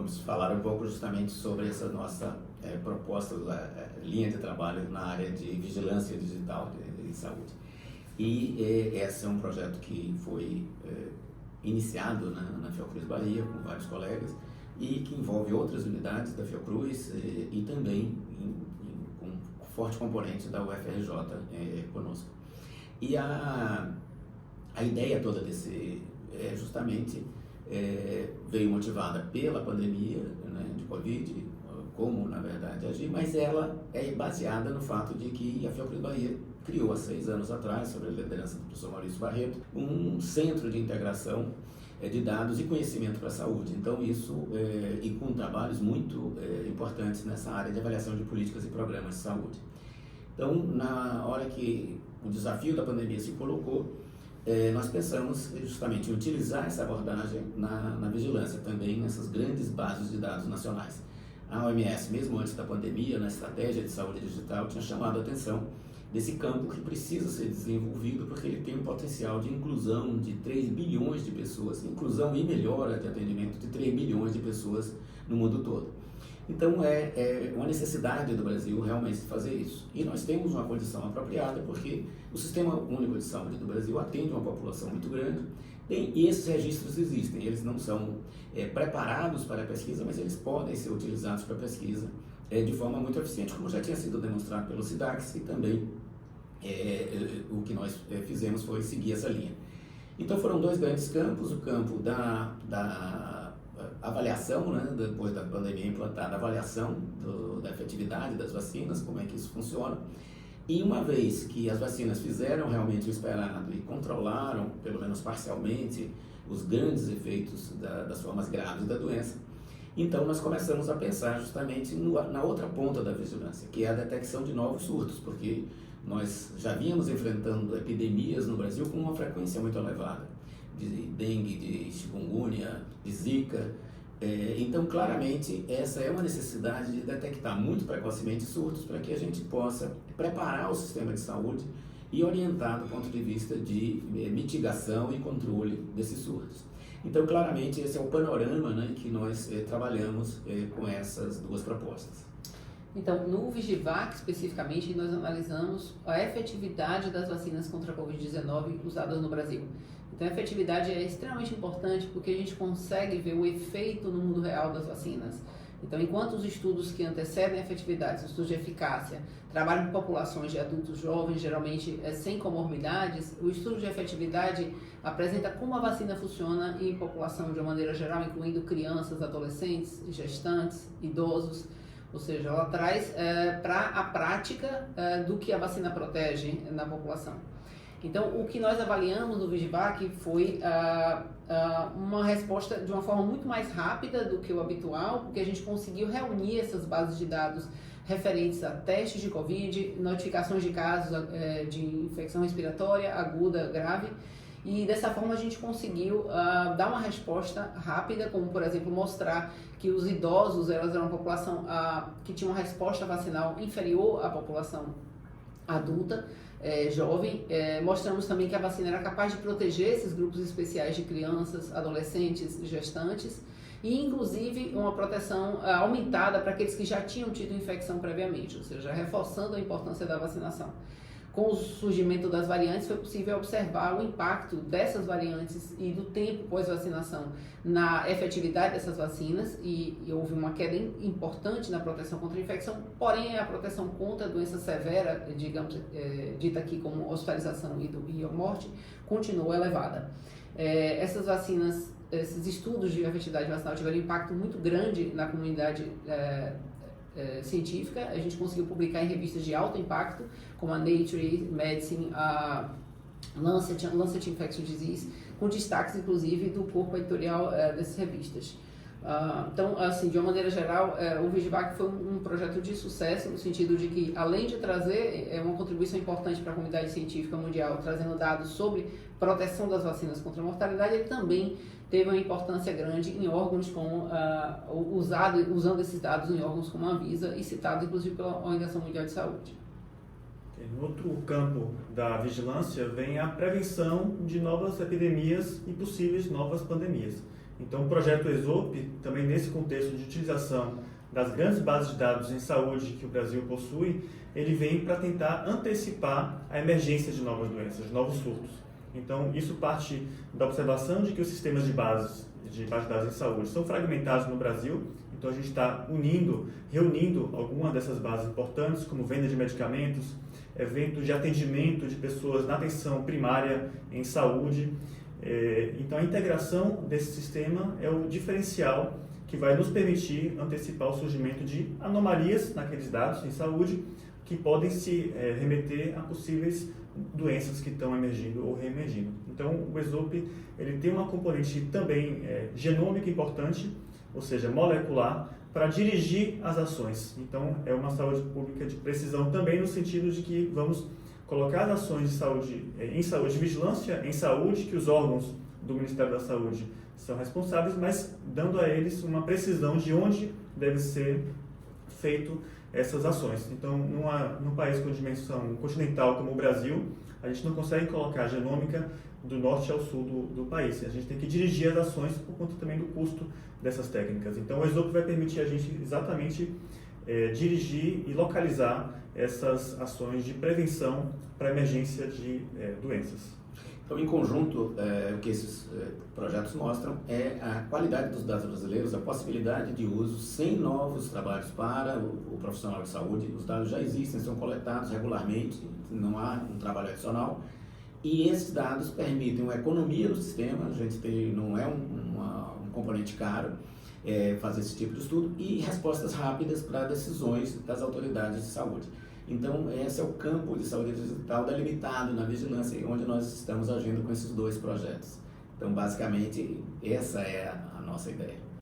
vamos falar um pouco justamente sobre essa nossa proposta, linha de trabalho na área de vigilância digital de saúde. E esse é um projeto que foi iniciado na Fiocruz Bahia, com vários colegas, e que envolve outras unidades da Fiocruz e também com forte componente da UFRJ conosco. E a ideia toda desse justamente veio motivada pela pandemia, né, de Covid, como na verdade agir, mas ela é baseada no fato de que a Fiocruz Bahia criou há 6 anos atrás, sob a liderança do professor Maurício Barreto, um centro de integração de dados e conhecimento para a saúde. Então isso, e com trabalhos muito importantes nessa área de avaliação de políticas e programas de saúde. Então, na hora que o desafio da pandemia se colocou, nós pensamos justamente em utilizar essa abordagem na vigilância, também nessas grandes bases de dados nacionais. A OMS, mesmo antes da pandemia, na estratégia de saúde digital, tinha chamado a atenção desse campo que precisa ser desenvolvido porque ele tem um potencial de inclusão de 3 bilhões de pessoas, inclusão e melhora de atendimento de 3 bilhões de pessoas no mundo todo. Então é uma necessidade do Brasil realmente fazer isso. E nós temos uma condição apropriada porque o Sistema Único de Saúde do Brasil atende uma população muito grande e esses registros existem. Eles não são preparados para a pesquisa, mas eles podem ser utilizados para a pesquisa de forma muito eficiente, como já tinha sido demonstrado pelo SIDAX, e também o que nós fizemos foi seguir essa linha. Então foram 2 grandes campos: o campo da avaliação, né, depois da pandemia implantada, a avaliação da efetividade das vacinas, como é que isso funciona. E uma vez que as vacinas fizeram realmente o esperado e controlaram, pelo menos parcialmente, os grandes efeitos das formas graves da doença, então nós começamos a pensar justamente na outra ponta da vigilância, que é a detecção de novos surtos, porque nós já vínhamos enfrentando epidemias no Brasil com uma frequência muito elevada, de dengue, de chikungunya, de zika. Então, claramente, essa é uma necessidade de detectar muito precocemente surtos para que a gente possa preparar o sistema de saúde e orientar do ponto de vista de mitigação e controle desses surtos. Então, claramente, esse é o panorama, né, que nós trabalhamos com essas 2 propostas. Então, no Vigivac, especificamente, nós analisamos a efetividade das vacinas contra a Covid-19 usadas no Brasil. Então, a efetividade é extremamente importante porque a gente consegue ver o efeito no mundo real das vacinas. Então, enquanto os estudos que antecedem a efetividade, os estudos de eficácia, trabalham com populações de adultos jovens, geralmente sem comorbidades, o estudo de efetividade apresenta como a vacina funciona em população de uma maneira geral, incluindo crianças, adolescentes, gestantes, idosos. Ou seja, ela traz para a prática do que a vacina protege na população. Então, o que nós avaliamos no Vigivac foi uma resposta de uma forma muito mais rápida do que o habitual, porque a gente conseguiu reunir essas bases de dados referentes a testes de Covid, notificações de casos de infecção respiratória aguda, grave, e dessa forma a gente conseguiu dar uma resposta rápida, como por exemplo mostrar que os idosos elas eram uma população que tinha uma resposta vacinal inferior à população adulta, jovem. Mostramos também que a vacina era capaz de proteger esses grupos especiais de crianças, adolescentes, gestantes, e inclusive uma proteção aumentada para aqueles que já tinham tido infecção previamente, ou seja, reforçando a importância da vacinação. Com o surgimento das variantes, foi possível observar o impacto dessas variantes e do tempo pós-vacinação na efetividade dessas vacinas e houve uma queda importante na proteção contra a infecção, porém a proteção contra a doença severa, digamos, dita aqui como hospitalização e morte, continuou elevada. Essas vacinas, esses estudos de efetividade vacinal tiveram um impacto muito grande na comunidade científica. A gente conseguiu publicar em revistas de alto impacto, como a Nature Medicine, a Lancet Infectious Disease, com destaques inclusive do corpo editorial dessas revistas. Então, assim, de uma maneira geral, o Vigivac foi um projeto de sucesso, no sentido de que, além de trazer uma contribuição importante para a comunidade científica mundial, trazendo dados sobre proteção das vacinas contra a mortalidade, ele também teve uma importância grande em órgãos como, usando esses dados em órgãos como a Anvisa e citados inclusive pela Organização Mundial de Saúde. No outro campo da vigilância vem a prevenção de novas epidemias e possíveis novas pandemias. Então, o projeto ESOP, também nesse contexto de utilização das grandes bases de dados em saúde que o Brasil possui, ele vem para tentar antecipar a emergência de novas doenças, de novos surtos. Então, isso parte da observação de que os sistemas de base de dados em saúde são fragmentados no Brasil. Então, a gente está reunindo algumas dessas bases importantes, como venda de medicamentos, eventos de atendimento de pessoas na atenção primária em saúde. Então, a integração desse sistema é o diferencial que vai nos permitir antecipar o surgimento de anomalias naqueles dados em saúde que podem se remeter a possíveis doenças que estão emergindo ou reemergindo. Então, o ESOP ele tem uma componente também genômica importante, ou seja, molecular, para dirigir as ações. Então, é uma saúde pública de precisão também no sentido de que vamos colocar as ações de saúde em saúde, vigilância em saúde, que os órgãos do Ministério da Saúde são responsáveis, mas dando a eles uma precisão de onde deve ser feito essas ações. Então, num país com dimensão continental como o Brasil, a gente não consegue colocar a genômica do norte ao sul do país. A gente tem que dirigir as ações por conta também do custo dessas técnicas. Então, o ESOP vai permitir a gente exatamente dirigir e localizar essas ações de prevenção para a emergência de doenças. Então, em conjunto, o que esses projetos mostram é a qualidade dos dados brasileiros, a possibilidade de uso sem novos trabalhos para o profissional de saúde. Os dados já existem, são coletados regularmente, não há um trabalho adicional. E esses dados permitem uma economia do sistema, a gente não é um componente caro fazer esse tipo de estudo, e respostas rápidas para decisões das autoridades de saúde. Então, esse é o campo de saúde digital delimitado na vigilância, onde nós estamos agindo com esses dois projetos. Então, basicamente, essa é a nossa ideia.